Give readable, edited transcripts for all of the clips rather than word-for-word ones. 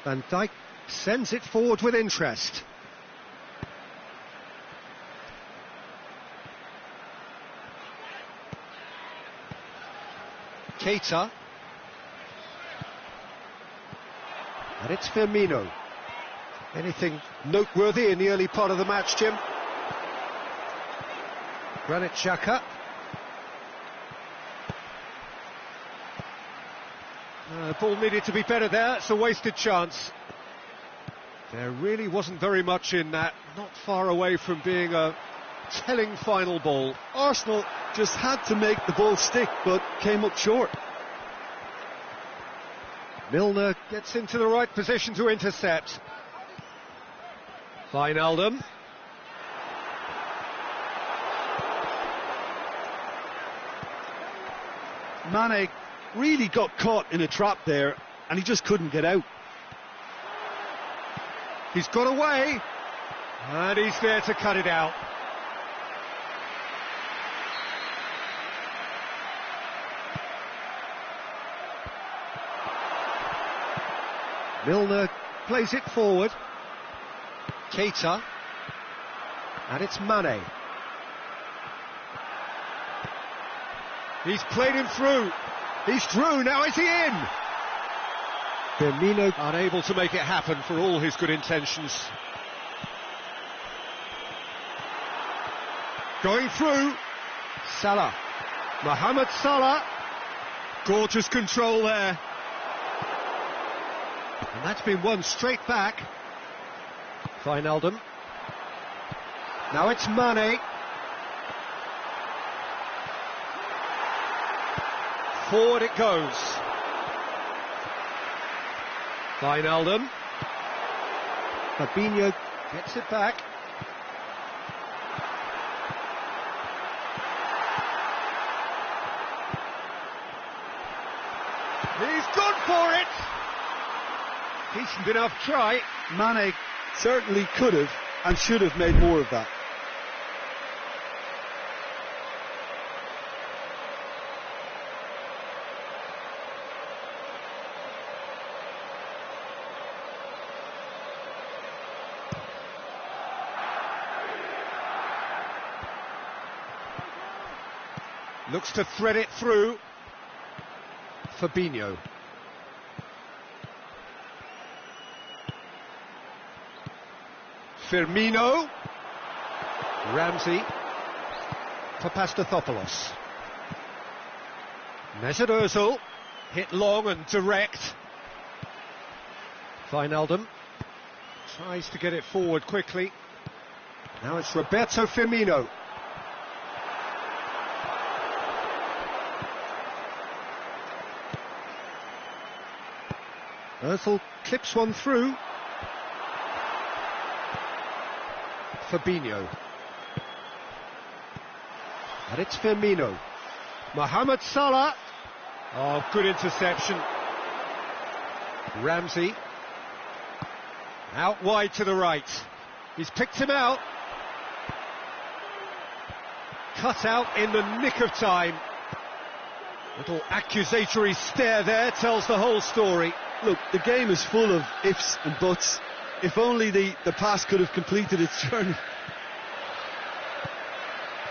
Van Dijk sends it forward with interest. Keita. And it's Firmino. Anything noteworthy in the early part of the match, Jim? Granit Xhaka. The ball needed to be better there, it's a wasted chance. There really wasn't very much in that, not far away from being a telling final ball. Arsenal just had to make the ball stick, but came up short. Milner gets into the right position to intercept. Wijnaldum. Mane really got caught in a trap there, and he just couldn't get out. He's got away, and he's there to cut it out. Milner plays it forward. Keita. And it's Mane. He's played him through. He's through, now is he in? Firmino unable to make it happen for all his good intentions. Going through. Salah. Mohamed Salah. Gorgeous control there. And that's been won straight back. Wijnaldum. Now it's Mane. Forward it goes. Wijnaldum. Fabinho gets it back. He's gone for it. Decent enough try. Mane certainly could have and should have made more of that. Looks to thread it through. Fabinho. Firmino. Ramsey. Papastathopoulos. Mesut Ozil. Hit long and direct. Wijnaldum. Tries to get it forward quickly. Now it's Roberto Firmino. Ozil clips one through. Fabinho. And it's Firmino. Mohamed Salah. Oh, good interception. Ramsey. Out wide to the right. He's picked him out. Cut out in the nick of time. Little accusatory stare there tells the whole story. Look, the game is full of ifs and buts. If only the pass could have completed its journey.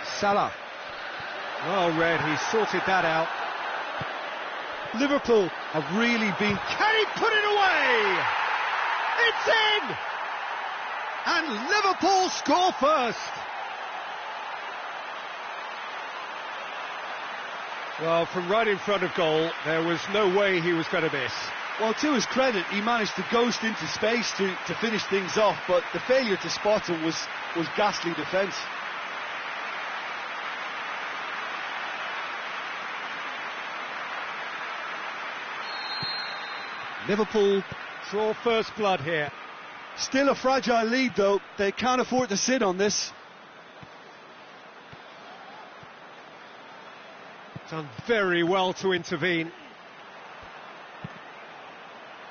Salah. Well read, he sorted that out. Liverpool have really been... Can he put it away? It's in! And Liverpool score first. Well, from right in front of goal, there was no way he was going to miss. Well, to his credit, he managed to ghost into space to finish things off, but the failure to spot him was ghastly defence. Liverpool draw first blood here. Still a fragile lead, though. They can't afford to sit on this. Done very well to intervene.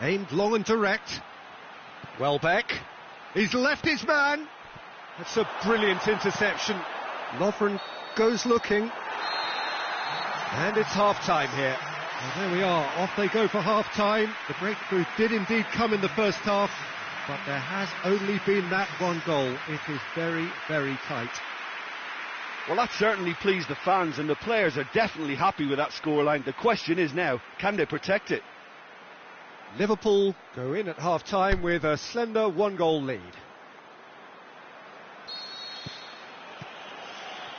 Aimed long and direct. Welbeck. He's left his man. That's a brilliant interception. Lovren goes looking. And it's half-time here. Well, there we are, off they go for half-time. The breakthrough did indeed come in the first half, but there has only been that one goal. It is very, very tight. Well, that certainly pleased the fans, and the players are definitely happy with that scoreline. The question is now, can they protect it? Liverpool go in at half-time with a slender one-goal lead.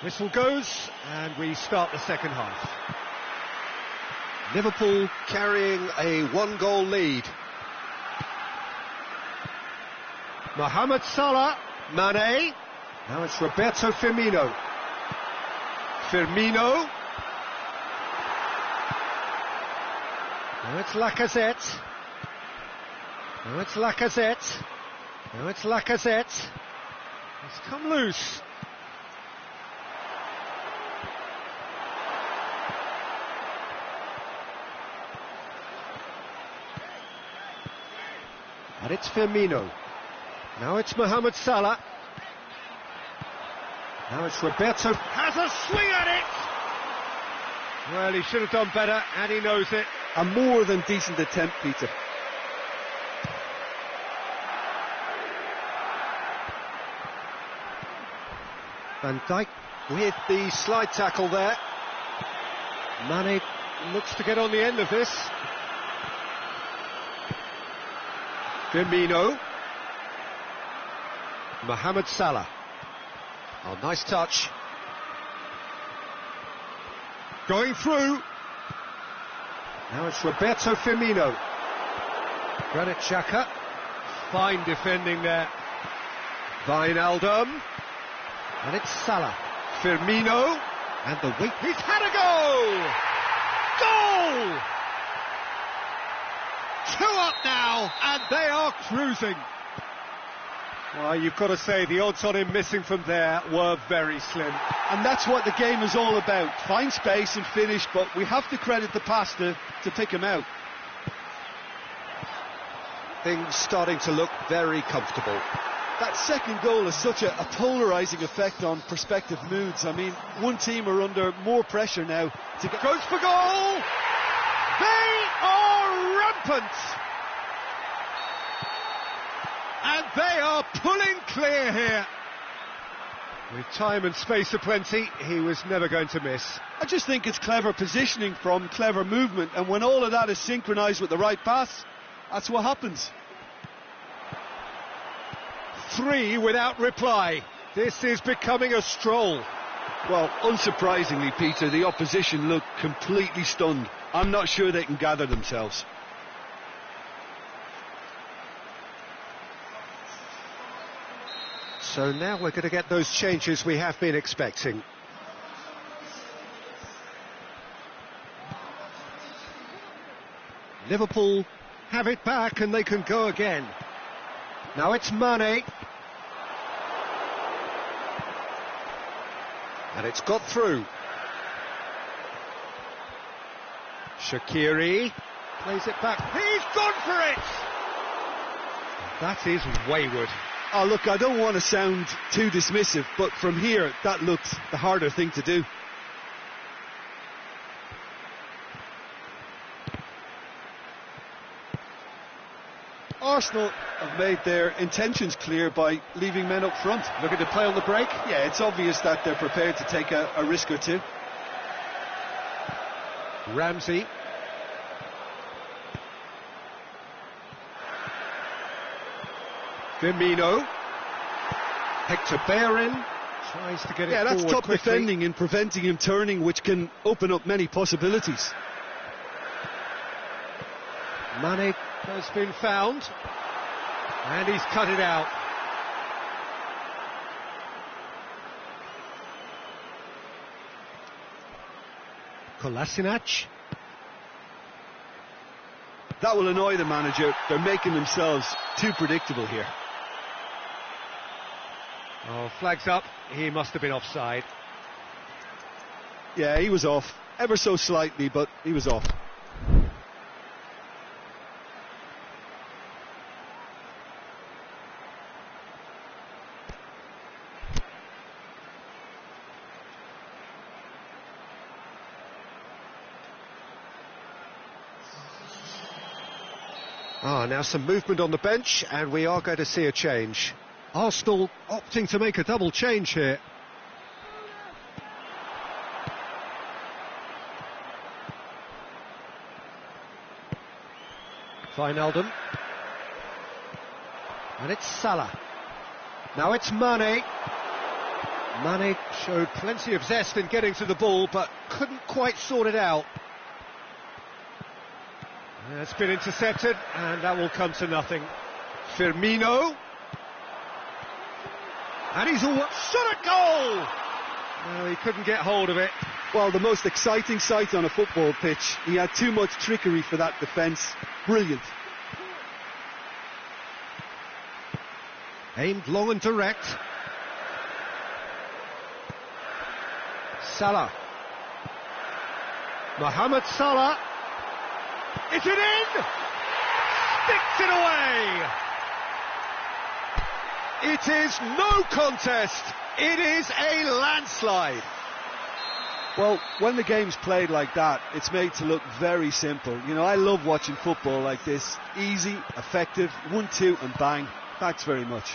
Whistle goes, and we start the second half. Liverpool carrying a one-goal lead. Mohamed Salah, Mane. Now it's Roberto Firmino. Firmino. Now it's Lacazette. Now it's Lacazette. Now it's Lacazette. It's come loose. And it's Firmino. Now it's Mohamed Salah. Now it's Roberto. Has a swing at it! Well, he should have done better, and he knows it. A more than decent attempt, Peter. Van Dijk with the slide tackle there. Mane looks to get on the end of this. Firmino. Mohamed Salah. Oh, nice touch. Going through. Now it's Roberto Firmino. Granit Xhaka. Fine defending there. Wijnaldum. And it's Salah. Firmino. And the weak. He's had a goal! Goal! 2 up now, and they are cruising. Well, you've got to say the odds on him missing from there were very slim. And that's what the game is all about. Find space and finish, but we have to credit the pass to pick him out. Things starting to look very comfortable. That second goal has such a polarising effect on prospective moods. I mean, one team are under more pressure now to get... Goes for goal! They are rampant! And they are pulling clear here. With time and space aplenty, he was never going to miss. I just think it's clever positioning from clever movement, and when all of that is synchronised with the right pass, that's what happens. 3 without reply. This is becoming a stroll. Well, unsurprisingly, Peter, the opposition look completely stunned. I'm not sure they can gather themselves. So now we're going to get those changes we have been expecting. Liverpool have it back and they can go again. Now it's Mane. And it's got through. Shaqiri plays it back. He's gone for it! That is wayward. Oh, look, I don't want to sound too dismissive, but from here, that looks the harder thing to do. Arsenal have made their intentions clear by leaving men up front. Looking to play on the break? Yeah, it's obvious that they're prepared to take a risk or two. Ramsey. Firmino. Hector Bellerin tries to get it forward. Yeah, that's top quickly. defending and preventing him turning, which can open up many possibilities. Mane has been found, and he's cut it out. Kolasinac. That will annoy the manager. They're making themselves too predictable here. Oh, flags up. He must have been offside. Yeah, he was off. Ever so slightly, but he was off. Now some movement on the bench, and we are going to see a change. Arsenal opting to make a double change here. Wijnaldum. And it's Salah. Now it's Mane. Mane showed plenty of zest in getting to the ball, but couldn't quite sort it out. It's been intercepted, and that will come to nothing. Firmino. And he's all shot at goal! No, he couldn't get hold of it. Well, the most exciting sight on a football pitch. He had too much trickery for that defence. Brilliant. Aimed long and direct. Salah. Mohamed Salah. Is it in? Sticks it away! It is no contest. It is a landslide. Well, when the game's played like that, it's made to look very simple. You know, I love watching football like this. Easy, effective, 1-2 and bang. Thanks very much.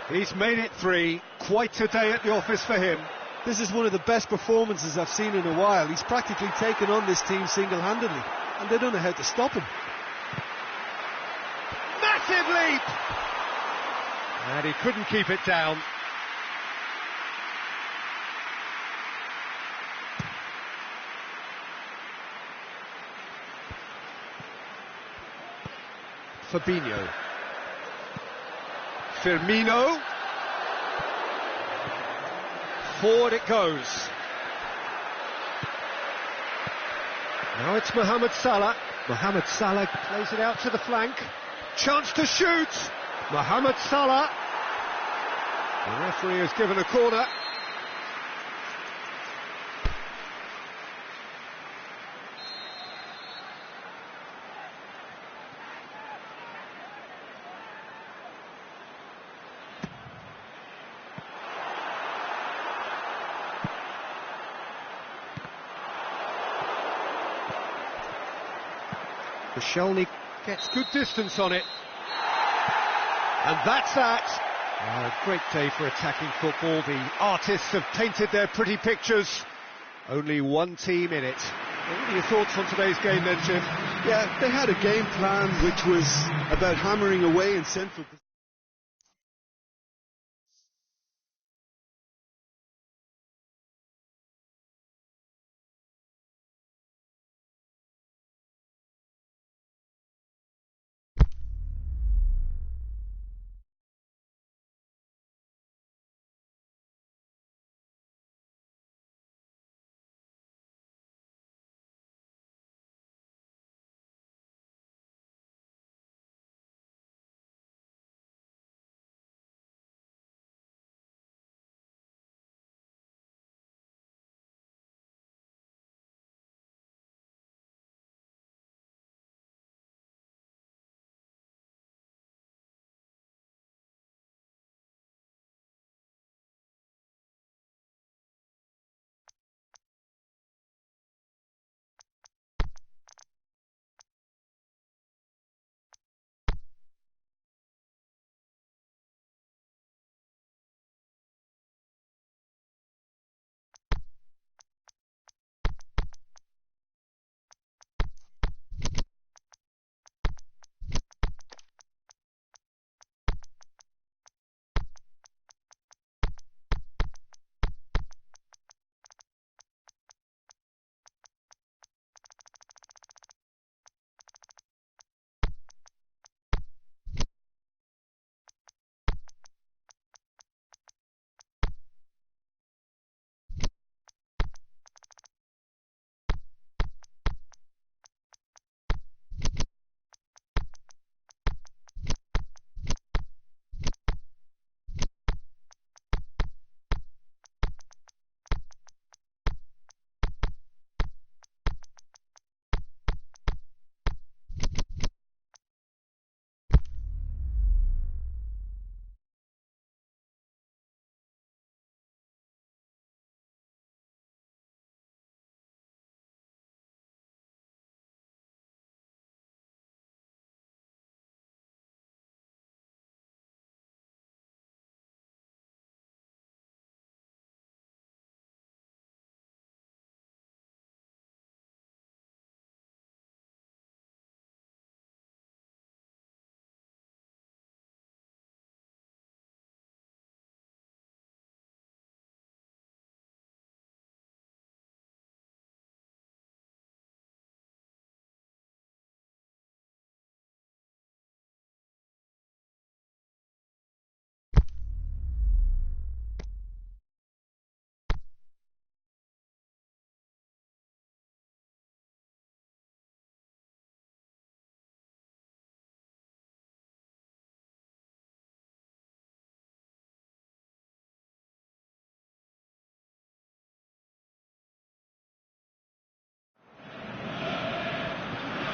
He's made it 3. Quite a day at the office for him. This is one of the best performances I've seen in a while. He's practically taken on this team single-handedly, and they don't know how to stop him. Massive leap! And he couldn't keep it down. Fabinho. Firmino. Forward it goes. Now it's Mohamed Salah. Mohamed Salah plays it out to the flank. Chance to shoot. Mohamed Salah. The referee has given a corner. Koscielny gets good distance on it. And that's that. A great day for attacking football. The artists have painted their pretty pictures. Only one team in it. What are your thoughts on today's game then, Jim? Yeah, they had a game plan which was about hammering away in central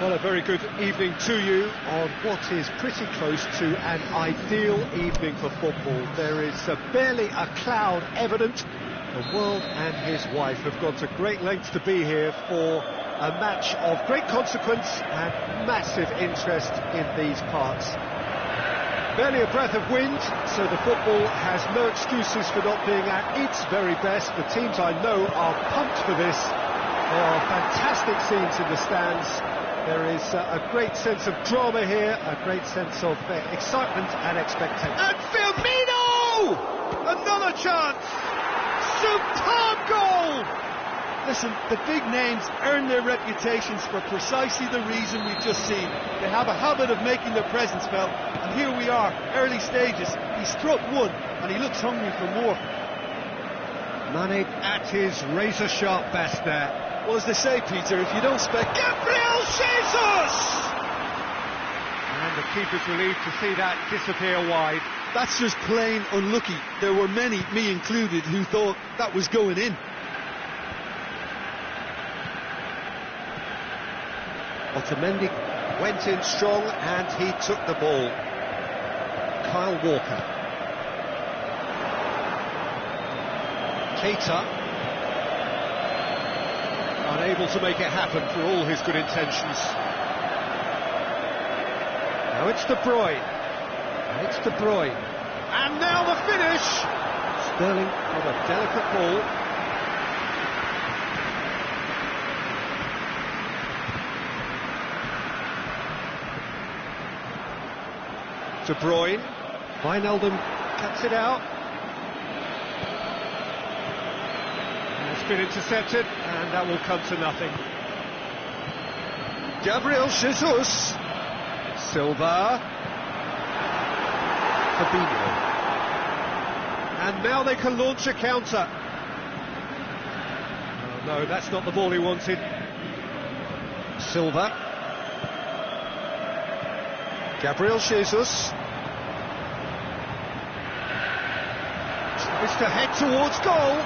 Well, a very good evening to you on what is pretty close to an ideal evening for football. There is barely a cloud evident. The world and his wife have gone to great lengths to be here for a match of great consequence and massive interest in these parts. Barely a breath of wind, so the football has no excuses for not being at its very best. The teams I know are pumped for this. There are fantastic scenes in the stands. There is a great sense of drama here, a great sense of excitement and expectation. And Firmino! Another chance! Superb goal! Listen, the big names earn their reputations for precisely the reason we've just seen. They have a habit of making their presence felt, and here we are, early stages. He struck one, and he looks hungry for more. Mane at his razor-sharp best there. Well, as they say, Peter, if you don't expect... Gabriel Jesus! And the keeper's relieved to see that disappear wide. That's just plain unlucky. There were many, me included, who thought that was going in. Otamendi went in strong and he took the ball. Kyle Walker. Keita. Unable to make it happen for all his good intentions. Now it's De Bruyne. And it's De Bruyne. And now the finish! Sterling with a delicate ball. De Bruyne, Wijnaldum cuts it out. And it's been intercepted, and that will come to nothing. Gabriel Jesus, Silva, Fabinho, and now they can launch a counter. Oh, no, that's not the ball he wanted. Silva. Gabriel Jesus tries to head towards goal,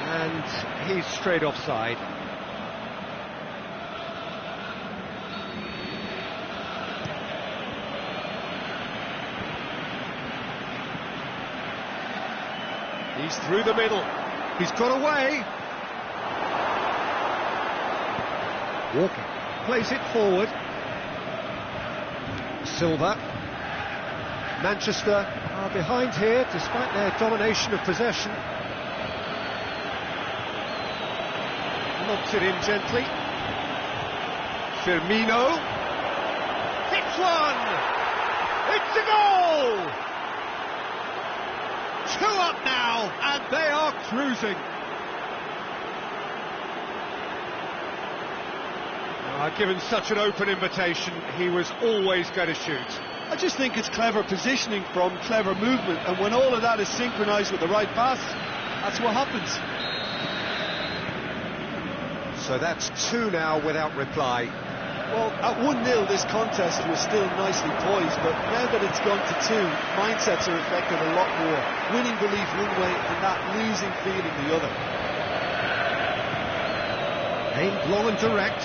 and he's straight offside. He's through the middle. He's got away. Walker plays it forward. Silva. Manchester are behind here despite their domination of possession. Lobs it in gently. Firmino. Hits one! It's a goal! 2 up now, and they are cruising. Given such an open invitation, he was always going to shoot. I just think it's clever positioning from clever movement, and when all of that is synchronised with the right pass, that's what happens. So that's 2 now without reply. Well, at 1-0 this contest was still nicely poised, but now that it's gone to 2, mindsets are affected a lot more. Winning belief one way and that losing feeling the other. Aimed long and direct.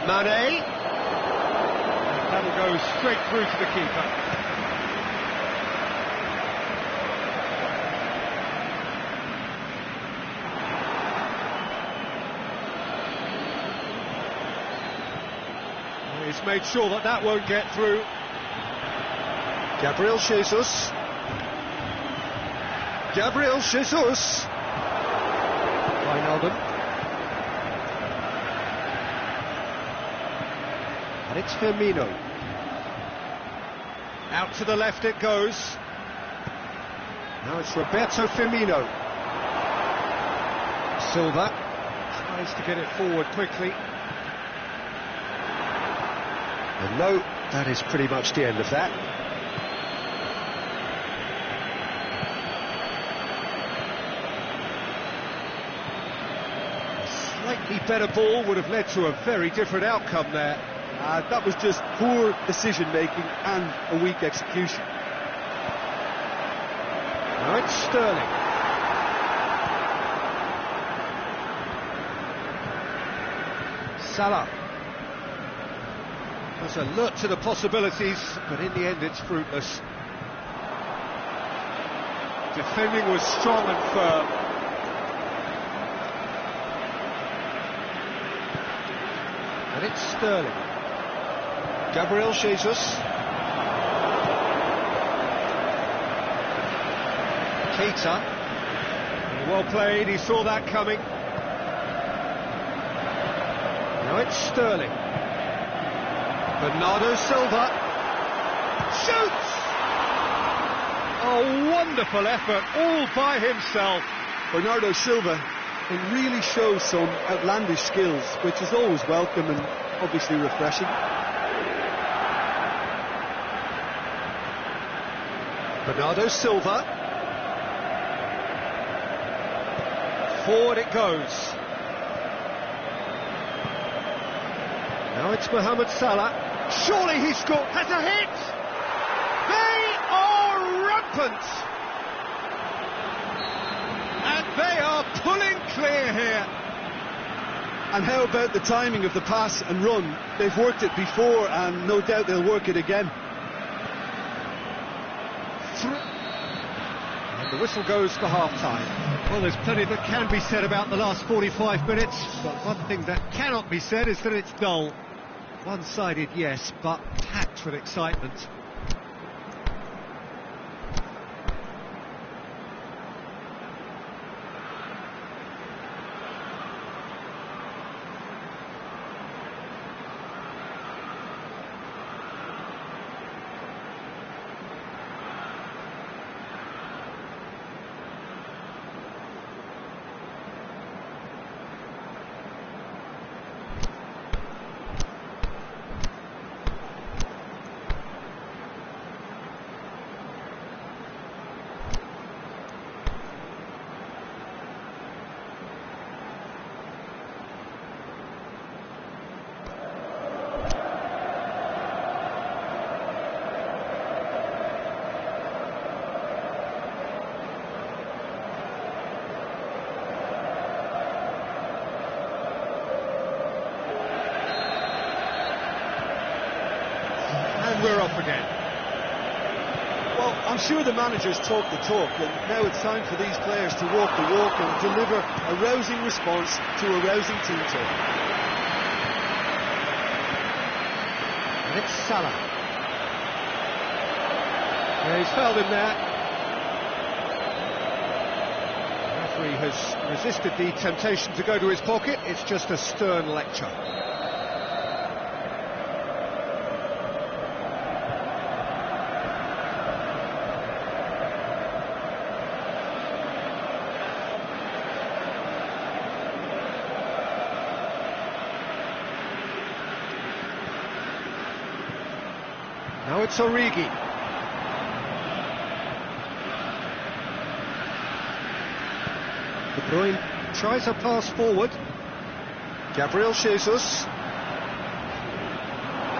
Mane. That'll go straight through to the keeper. He's made sure that that won't get through. Gabriel Jesus. Gabriel Jesus. Wijnaldum. And it's Firmino. Out to the left it goes. Now it's Roberto Firmino. Silva tries to get it forward quickly. And no, that is pretty much the end of that. A slightly better ball would have led to a very different outcome there. That was just poor decision-making and a weak execution. Now it's Sterling. Salah was alert to the possibilities, but in the end it's fruitless. Defending was strong and firm. And it's Sterling. Gabriel Jesus. Keita. Well played, he saw that coming. Now it's Sterling. Bernardo Silva. Shoots! A wonderful effort, all by himself. Bernardo Silva can really show some outlandish skills, which is always welcome and obviously refreshing. Bernardo Silva. Forward it goes. Now it's Mohamed Salah. Surely he scored. Has a hit! They are rampant! And they are pulling clear here. And how about the timing of the pass and run? They've worked it before and no doubt they'll work it again. And the whistle goes for half-time. Well, there's plenty that can be said about the last 45 minutes, but one thing that cannot be said is that it's dull. One-sided, yes, but packed with excitement. We're off again. Well, I'm sure the managers talk the talk, and now it's time for these players to walk the walk and deliver a rousing response to a rousing team talk. And it's Salah. Yeah, he's fouled him there. The referee has resisted the temptation to go to his pocket. It's just a stern lecture. Now it's Origi. De Bruyne tries a pass forward. Gabriel Jesus.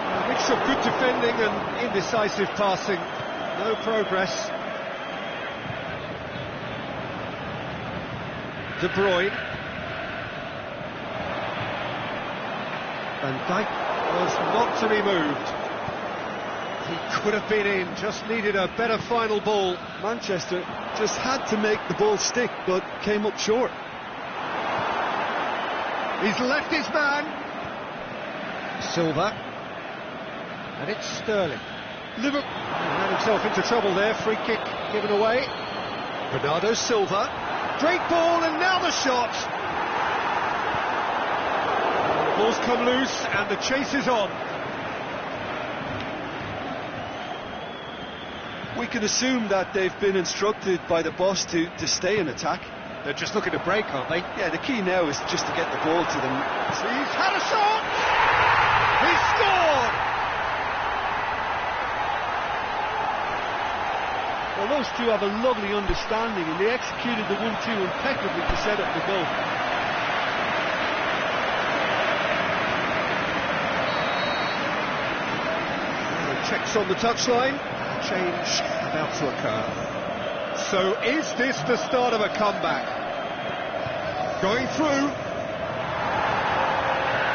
A mix of good defending and indecisive passing. No progress. De Bruyne. Van Dijk was not to be moved. He could have been in, just needed a better final ball. Manchester just had to make the ball stick, but came up short. He's left his man. Silva. And it's Sterling. Liverpool ran himself into trouble there. Free kick given away. Bernardo Silva. Great ball, and now the shot. The ball's come loose, and the chase is on. We can assume that they've been instructed by the boss to stay in attack. They're just looking to break, aren't they? Yeah, the key now is just to get the ball to them. He's had a shot! He scored! Well, those two have a lovely understanding, and they executed the 1-2 impeccably to set up the goal. Checks on the touchline. Change about to occur. So is this the start of a comeback? Going through.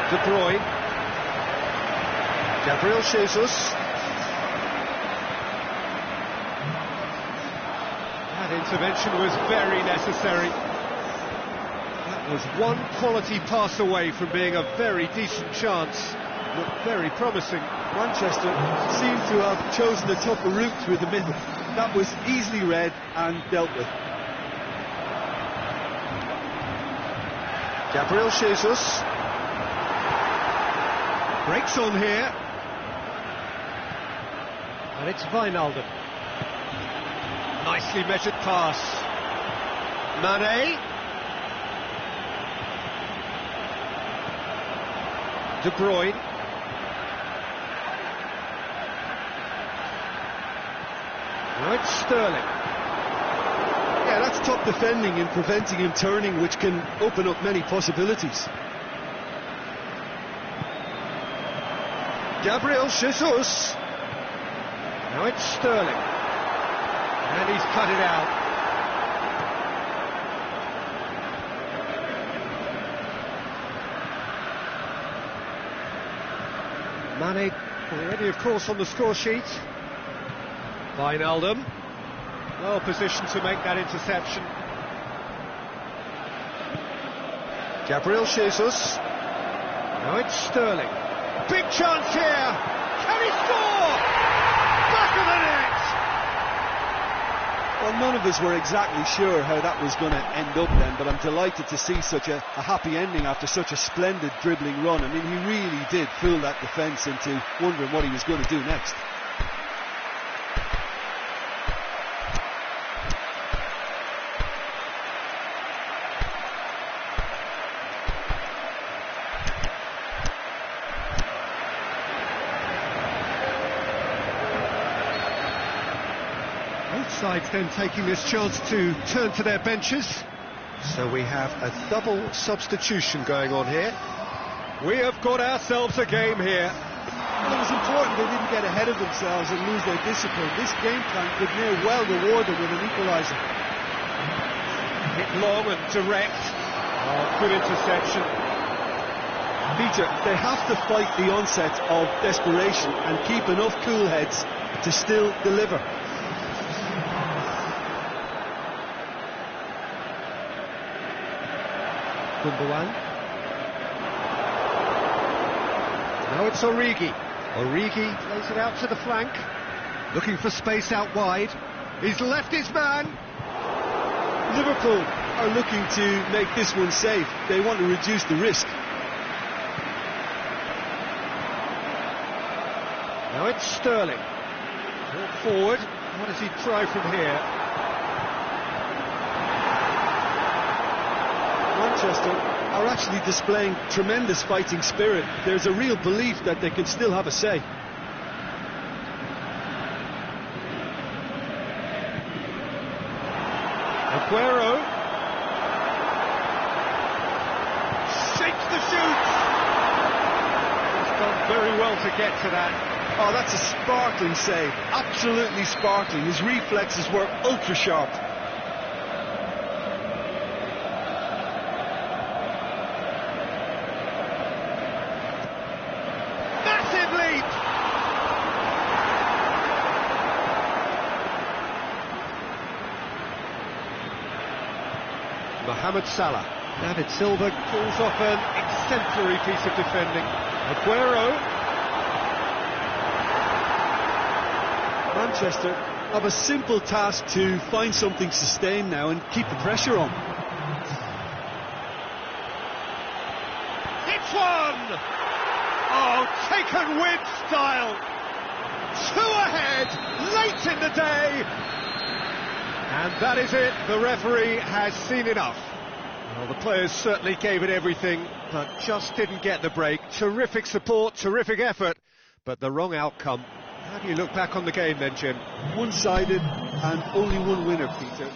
De Bruyne. Gabriel Jesus. That intervention was very necessary. That was one quality pass away from being a very decent chance. Looked very promising. Manchester seemed to have chosen a tougher route through the middle. That was easily read and dealt with. Gabriel Jesus. Breaks on here. And it's Wijnaldum. Nicely measured pass. Mane. De Bruyne. Now it's Sterling. Yeah, that's top defending and preventing him turning, which can open up many possibilities. Gabriel Jesus. Now it's Sterling. And he's cut it out. Mane already, of course, on the score sheet. Wijnaldum, well positioned to make that interception. Gabriel Jesus. Now it's Sterling. Big chance here. Can he score? Back of the net. Well, none of us were exactly sure how that was going to end up then, but I'm delighted to see such a happy ending after such a splendid dribbling run. I mean, he really did fool that defence into wondering what he was going to do next. Both sides then taking this chance to turn to their benches. So we have a double substitution going on here. We have got ourselves a game here. Well, it was important they didn't get ahead of themselves and lose their discipline. This game plan could near well reward them with an equaliser. Hit long and direct. Oh, good interception. Peter, they have to fight the onset of desperation and keep enough cool heads to still deliver. Gundogan. Now it's Origi. Origi plays it out to the flank, looking for space out wide. He's left his man. Liverpool are looking to make this one safe. They want to reduce the risk. Now it's Sterling. Brought forward. What does he try from here? Manchester are actually displaying tremendous fighting spirit. There's a real belief that they can still have a say. Aguero shakes the shoot. He's done very well to get to that. Oh, that's a sparkling save. Absolutely sparkling. His reflexes were ultra sharp. Massive leap. Mohamed Salah. David Silva pulls off an exemplary piece of defending. Aguero. Manchester have a simple task to find something sustained now and keep the pressure on. It's one! Oh, taken with style. 2 ahead, late in the day. And that is it. The referee has seen enough. Well, the players certainly gave it everything, but just didn't get the break. Terrific support, terrific effort, but the wrong outcome. How do you look back on the game then, Jim? One-sided and only one winner, Peter.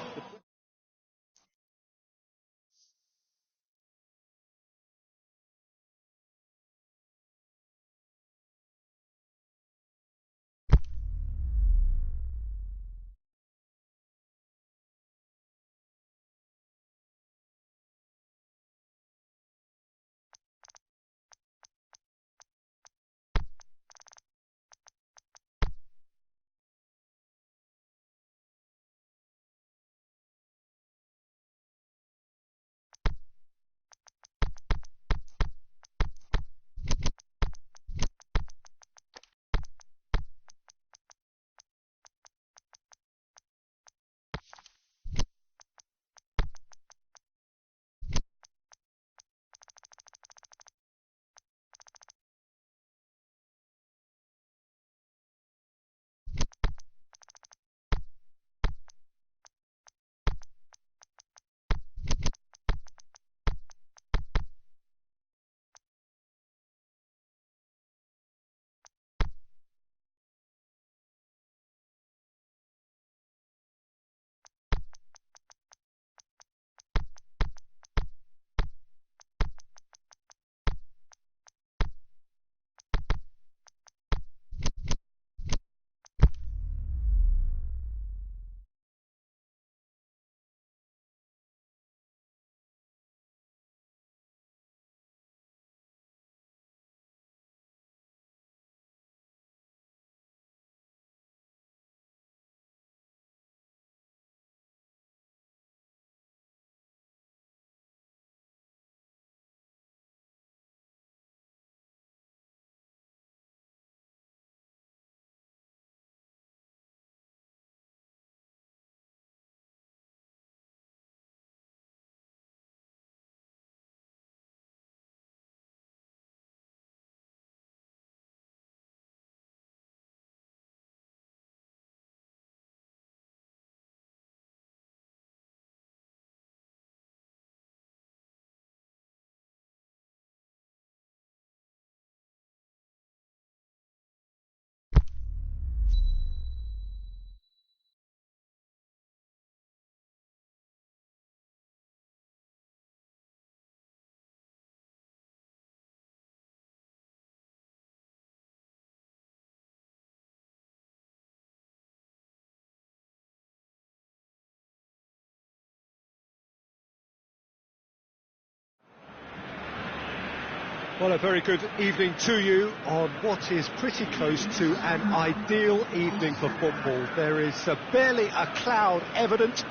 Well, a very good evening to you on what is pretty close to an ideal evening for football. There is barely a cloud evident.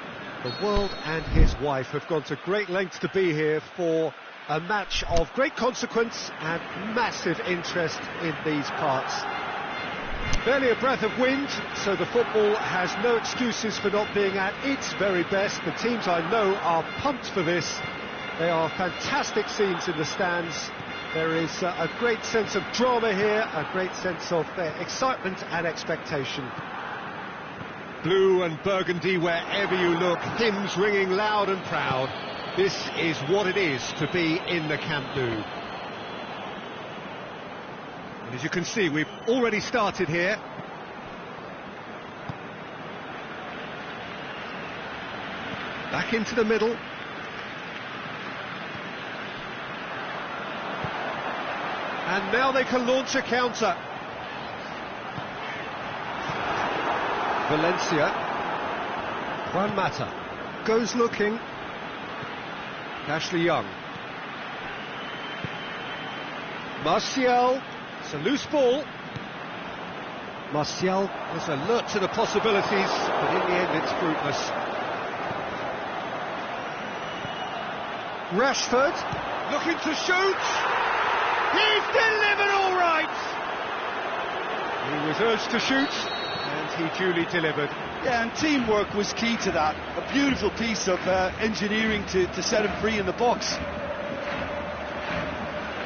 The world and his wife have gone to great lengths to be here for a match of great consequence and massive interest in these parts. Barely a breath of wind, so the football has no excuses for not being at its very best. The teams I know are pumped for this. They are fantastic scenes in the stands. There is a great sense of drama here, a great sense of excitement and expectation. Blue and burgundy wherever you look, hymns ringing loud and proud. This is what it is to be in the Camp Nou. And as you can see, we've already started here. Back into the middle. And now they can launch a counter. Valencia. Juan Mata goes looking. Ashley Young. Martial. It's a loose ball. Martial was alert to the possibilities, but in the end it's fruitless. Rashford looking to shoot. He's delivered all right! He was urged to shoot, and he duly delivered. Yeah, and teamwork was key to that. A beautiful piece of engineering to set him free in the box.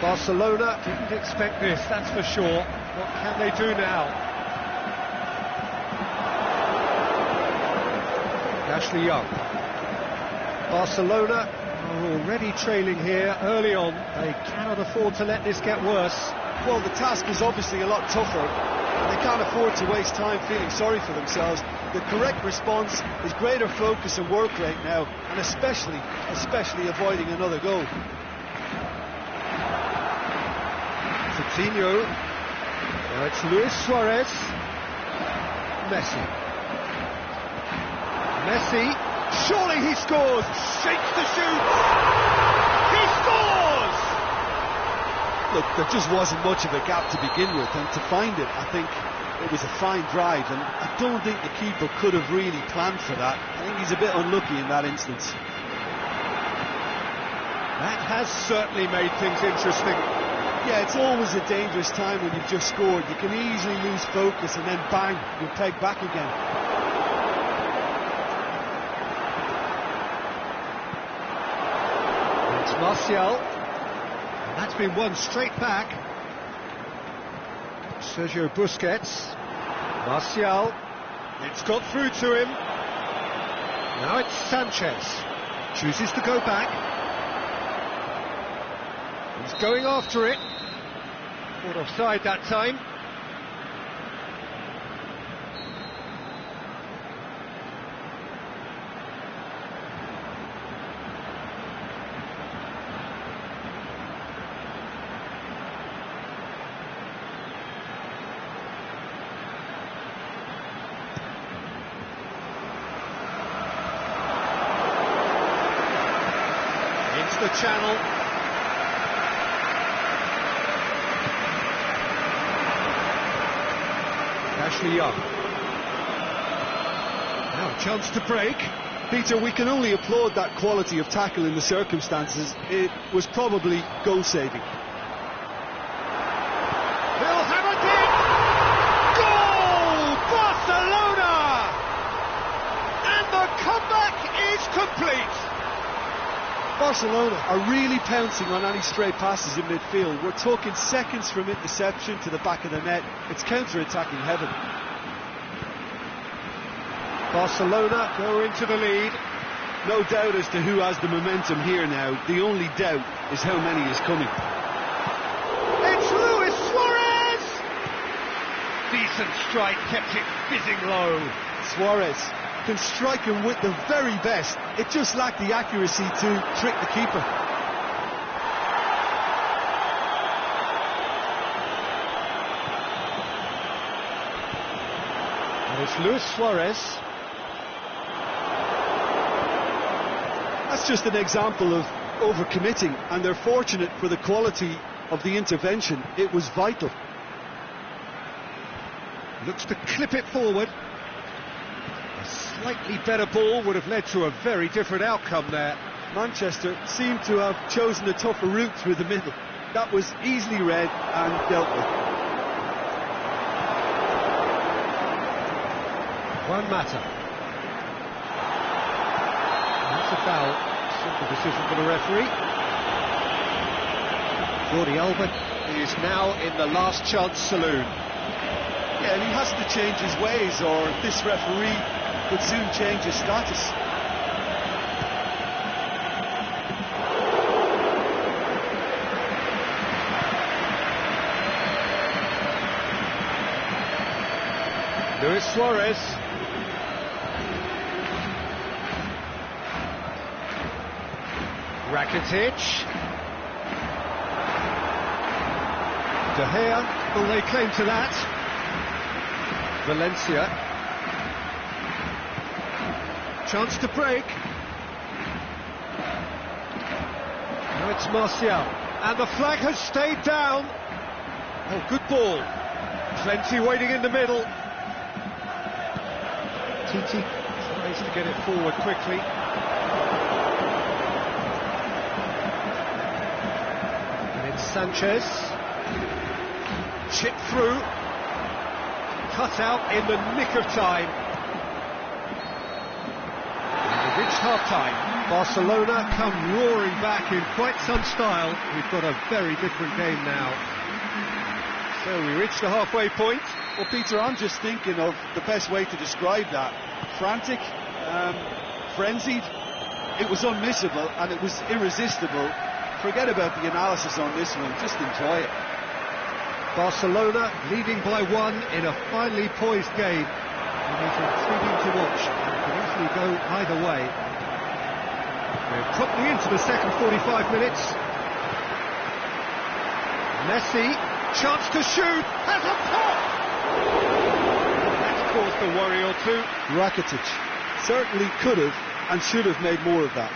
Barcelona didn't expect this, that's for sure. What can they do now? Ashley Young. Barcelona are already trailing here early on. They cannot afford to let this get worse. Well, the task is obviously a lot tougher. They can't afford to waste time feeling sorry for themselves. The correct response is greater focus and work rate now, and especially avoiding another goal. Coutinho. Now it's Luis Suarez. Messi. Surely he scores! Shakes the shoot! He scores! Look, there just wasn't much of a gap to begin with, and to find it, I think it was a fine drive, and I don't think the keeper could have really planned for that. I think he's a bit unlucky in that instance. That has certainly made things interesting. Yeah, it's always a dangerous time when you've just scored. You can easily lose focus and then bang, you're pegged back again. It's Martial. And that's been won straight back. Sergio Busquets. Martial. It's got through to him. Now it's Sanchez. Chooses to go back. He's going after it. Caught offside that time. Into the channel. Ashley Young. Now a chance to break. Peter, we can only applaud that quality of tackle in the circumstances. It was probably goal-saving. He'll hammer it! Goal! Barcelona! And the comeback is complete. Barcelona are really pouncing on any stray passes in midfield. We're talking seconds from interception to the back of the net. It's counter-attacking heaven. Barcelona go into the lead. No doubt as to who has the momentum here now. The only doubt is how many is coming. It's Luis Suarez! Decent strike, kept it fizzing low. Suarez can strike him with the very best. It just lacked the accuracy to trick the keeper. And it's Luis Suarez. That's just an example of overcommitting, and they're fortunate for the quality of the intervention. It was vital. Looks to clip it forward. A slightly better ball would have led to a very different outcome there. Manchester seemed to have chosen a tougher route through the middle. That was easily read and dealt with. Juan Mata. That's a foul. Simple decision for the referee. Jordi Alba is now in the last chance saloon. Yeah, and he has to change his ways, or this referee could soon change his status. Luis Suarez. Rakitic. De Gea will lay claim to that. Valencia. Chance to break. Now it's Martial. And the flag has stayed down. Oh, good ball. Plenty waiting in the middle. Titi tries to get it forward quickly. And it's Sanchez. Chip through. Cut out in the nick of time. And we've reached half-time. Barcelona come roaring back in quite some style. We've got a very different game now. So we reached the halfway point. Well, Peter, I'm just thinking of the best way to describe that. Frantic, frenzied. It was unmissable and it was irresistible. Forget about the analysis on this one, just enjoy it. Barcelona leading by 1 in a finely poised game. And it's intriguing to watch. It can easily go either way. We're properly into the second 45 minutes. Messi, chance to shoot, has a pop! That's caused a worry or two. Rakitic certainly could have and should have made more of that.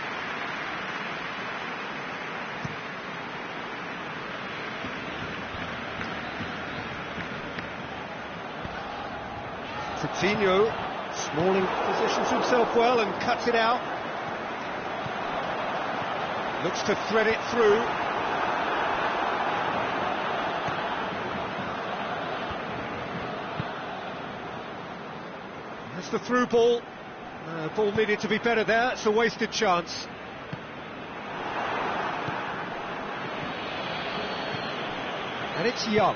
Coutinho, Smalling positions himself well and cuts it out. Looks to thread it through. That's the through ball. Ball needed to be better there. It's a wasted chance. And it's Young.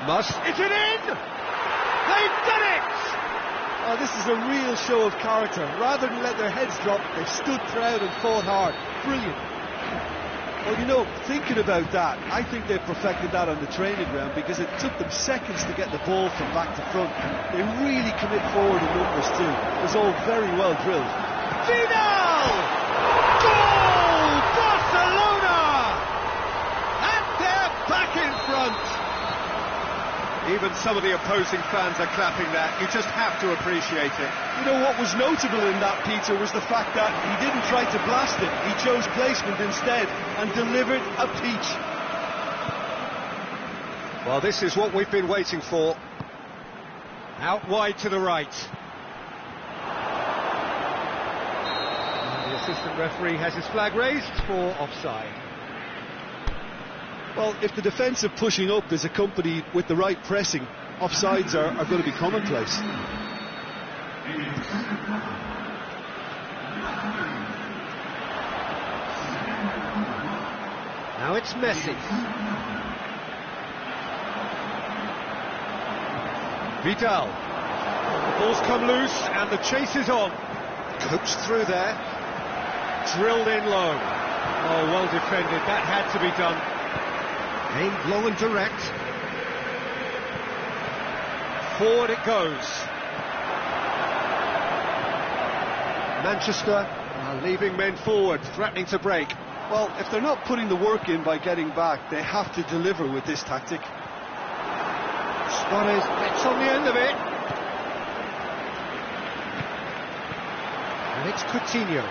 Is it in? They've done it! Oh, this is a real show of character. Rather than let their heads drop, they stood proud and fought hard. Brilliant. Well, you know, thinking about that, I think they perfected that on the training ground because it took them seconds to get the ball from back to front. They really commit forward in numbers too. It was all very well drilled. Vidal! Goal! Barcelona! And they're back in front. Even some of the opposing fans are clapping that. You just have to appreciate it. You know, what was notable in that, Peter, was the fact that he didn't try to blast it. He chose placement instead and delivered a peach. Well, this is what we've been waiting for. Out wide to the right. And the assistant referee has his flag raised for offside. Well, if the defensive pushing up is accompanied with the right pressing, offsides are going to be commonplace. Now it's Messi. Vidal. The ball's come loose and the chase is on. Coached through there. Drilled in low. Oh, well defended. That had to be done. Aimed low and direct. Forward it goes. Manchester are leaving men forward, threatening to break. Well, if they're not putting the work in by getting back, they have to deliver with this tactic. Suarez gets on the end of it. And it's Coutinho.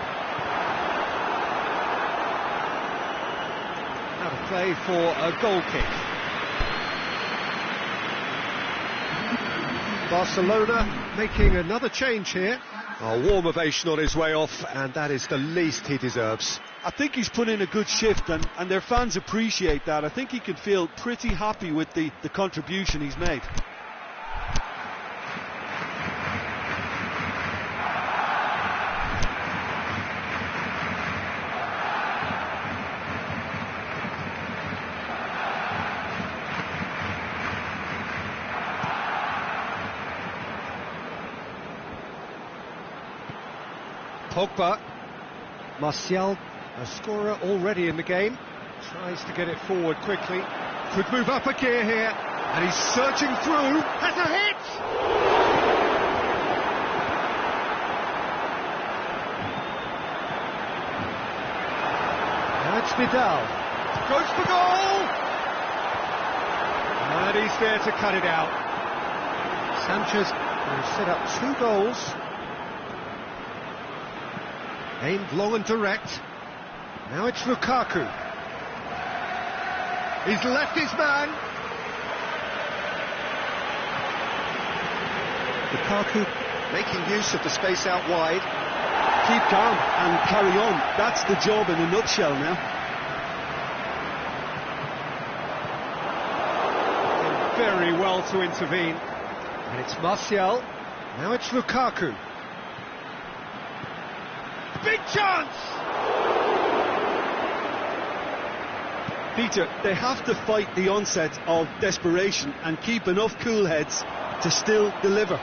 Now play for a goal kick. Barcelona making another change here. A warm ovation on his way off, and that is the least he deserves. I think he's put in a good shift, and their fans appreciate that. I think he can feel pretty happy with the contribution he's made. Pogba, Martial, a scorer already in the game, tries to get it forward quickly, could move up a gear here, and he's searching through, has a hit! Now it's Vidal, goes for goal! And he's there to cut it out. Sanchez will set up 2 goals. Aimed long and direct. Now it's Lukaku. He's left his man. Lukaku making use of the space out wide. Keep calm and carry on. That's the job in a nutshell now. Did very well to intervene. And it's Martial. Now it's Lukaku. Big chance! Peter, they have to fight the onset of desperation and keep enough cool heads to still deliver.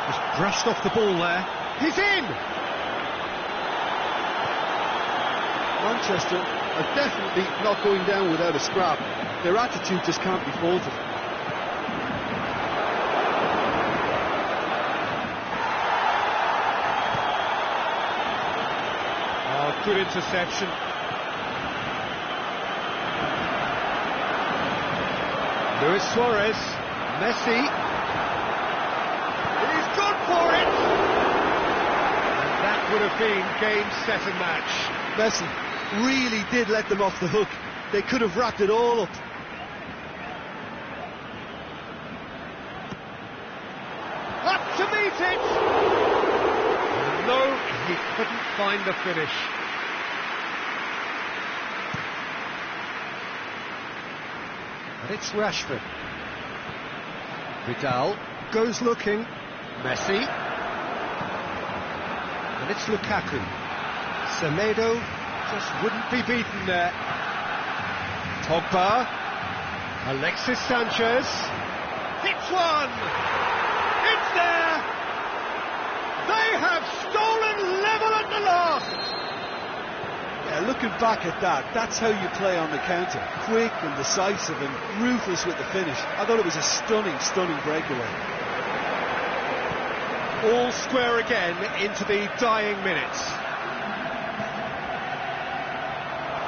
Just brushed off the ball there. He's in! Manchester are definitely not going down without a scrap. Their attitude just can't be faulted. Good interception. Luis Suarez, Messi. He's gone for it! And that would have been game, set and match. Messi really did let them off the hook. They could have wrapped it all up. Up to meet it! No, he couldn't find the finish. And it's Rashford. Vidal goes looking. Messi. And it's Lukaku. Semedo just wouldn't be beaten there. Pogba. Alexis Sanchez. Hits one! It's there! They have stolen level at the last! Yeah, looking back at that, that's how you play on the counter. Quick and decisive and ruthless with the finish. I thought it was a stunning, stunning breakaway. All square again into the dying minutes.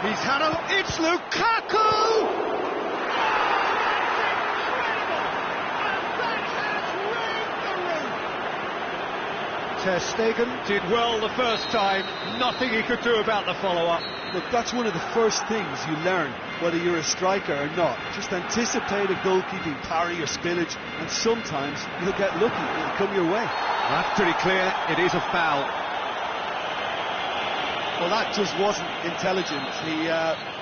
He's had a... It's Lukaku! Ter Stegen did well the first time, nothing he could do about the follow-up. Look, that's one of the first things you learn, whether you're a striker or not. Just anticipate a goalkeeping parry or spillage, and sometimes you'll get lucky, it'll come your way. That's pretty clear, it is a foul. Well, that just wasn't intelligent. He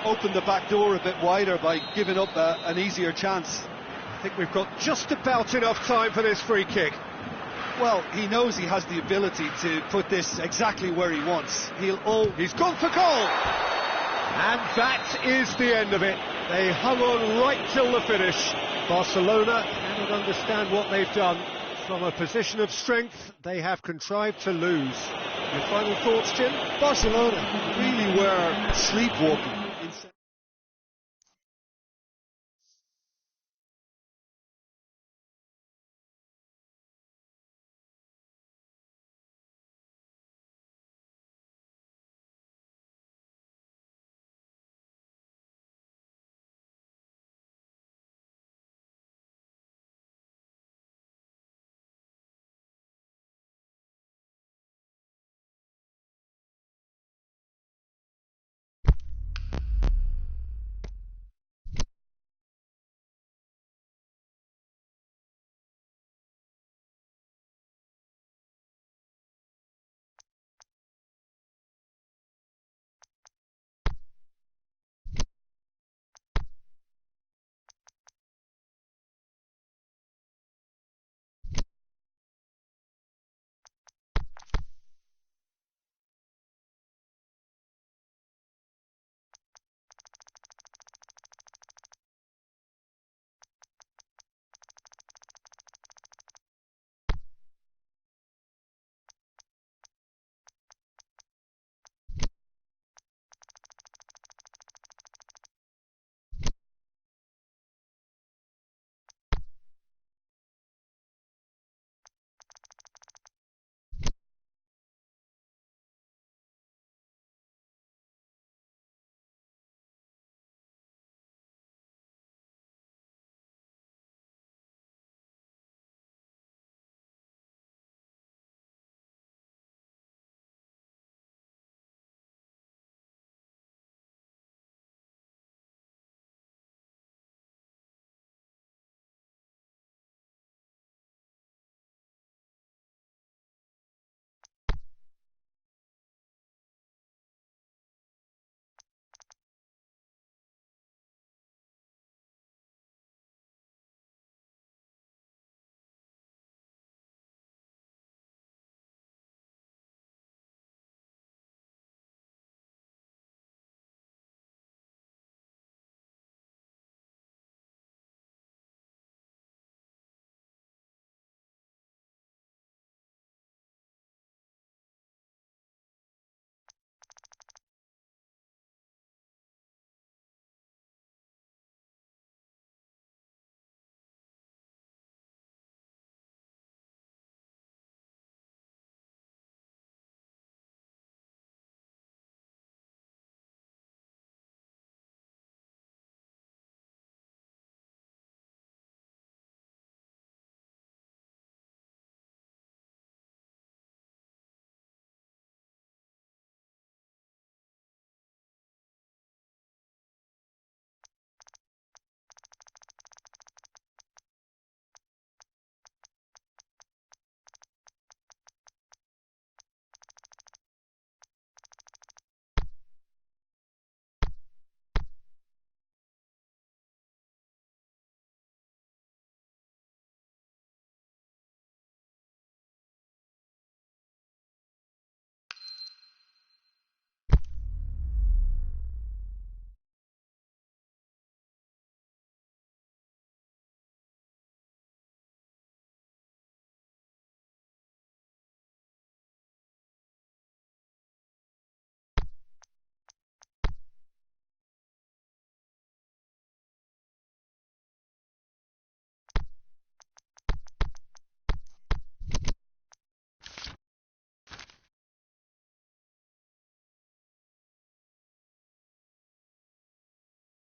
opened the back door a bit wider by giving up an easier chance. I think we've got just about enough time for this free kick. Well, he knows he has the ability to put this exactly where he wants. He's gone for goal! And that is the end of it. They hung on right till the finish. Barcelona cannot understand what they've done. From a position of strength, they have contrived to lose. Your final thoughts, Jim? Barcelona really were sleepwalking.